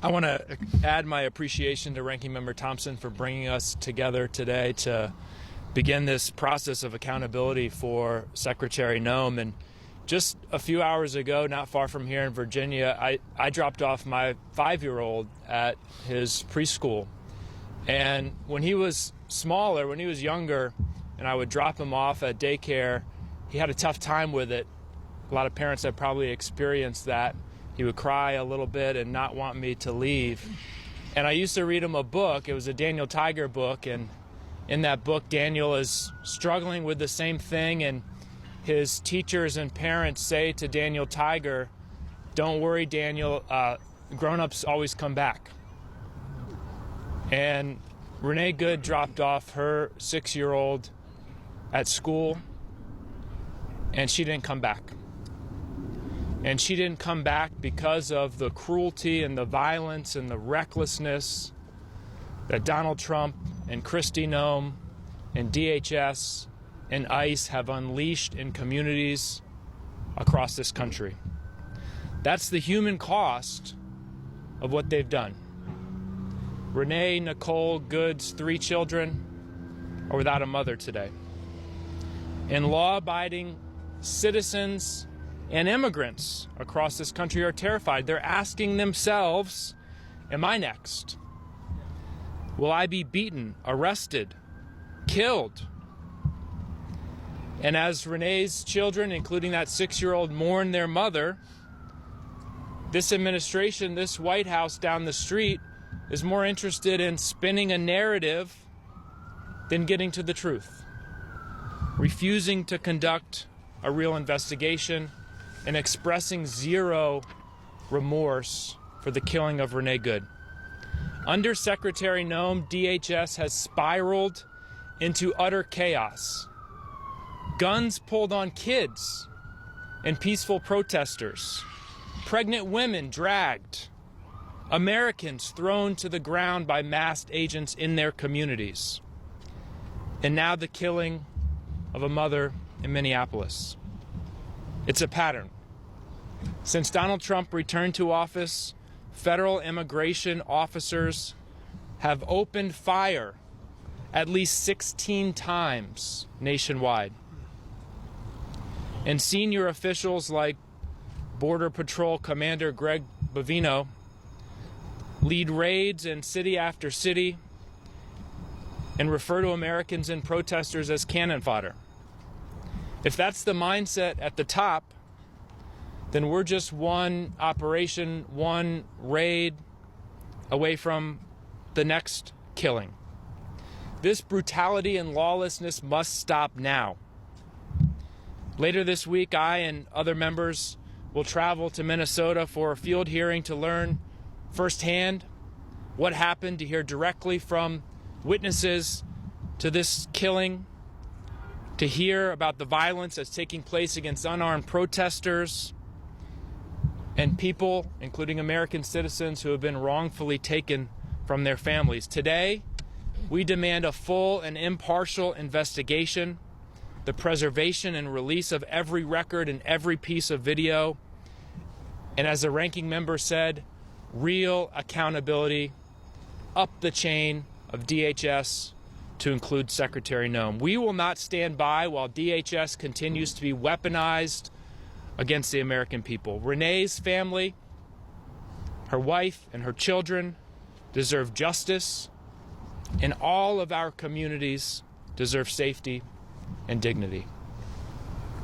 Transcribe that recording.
I want to add my appreciation to Ranking Member Thompson for bringing us together today to begin this process of accountability for Secretary Noem. And just a few hours ago, not far from here in Virginia, I dropped off my 5-year-old at his preschool. And when he was smaller, when he was younger, and I would drop him off at daycare, he had a tough time with it. A lot of parents have probably experienced that. He would cry a little bit and not want me to leave. And I used to read him a book. It was a Daniel Tiger book, and in that book, Daniel is struggling with the same thing, and his teachers and parents say to Daniel Tiger, "Don't worry, Daniel, grown-ups always come back." And Renee Good dropped off her 6-year-old at school, and she didn't come back. And she didn't come back because of the cruelty and the violence and the recklessness that Donald Trump and Kristi Noem and DHS and ICE have unleashed in communities across this country. That's the human cost of what they've done. Renee Nicole Good's 3 children are without a mother today. And law-abiding citizens and immigrants across this country are terrified. They're asking themselves, am I next? Will I be beaten, arrested, killed? And as Renee's children, including that 6-year-old, mourn their mother, this administration, this White House down the street, is more interested in spinning a narrative than getting to the truth, refusing to conduct a real investigation, and expressing zero remorse for the killing of Renee Good. Under Secretary Noem, DHS has spiraled into utter chaos. Guns pulled on kids and peaceful protesters, pregnant women dragged, Americans thrown to the ground by masked agents in their communities, and now the killing of a mother in Minneapolis. It's a pattern. Since Donald Trump returned to office, federal immigration officers have opened fire at least 16 times nationwide. And senior officials like Border Patrol Commander Greg Bovino lead raids in city after city and refer to Americans and protesters as cannon fodder. If that's the mindset at the top, then we're just one operation, one raid away from the next killing. This brutality and lawlessness must stop now. Later this week, I and other members will travel to Minnesota for a field hearing to learn firsthand what happened, to hear directly from witnesses to this killing, to hear about the violence that's taking place against unarmed protesters and people, including American citizens, who have been wrongfully taken from their families. Today, we demand a full and impartial investigation, the preservation and release of every record and every piece of video, and as the ranking member said, real accountability up the chain of DHS to include Secretary Noem. We will not stand by while DHS continues to be weaponized against the American people. Renee's family, her wife, and her children deserve justice, and all of our communities deserve safety and dignity.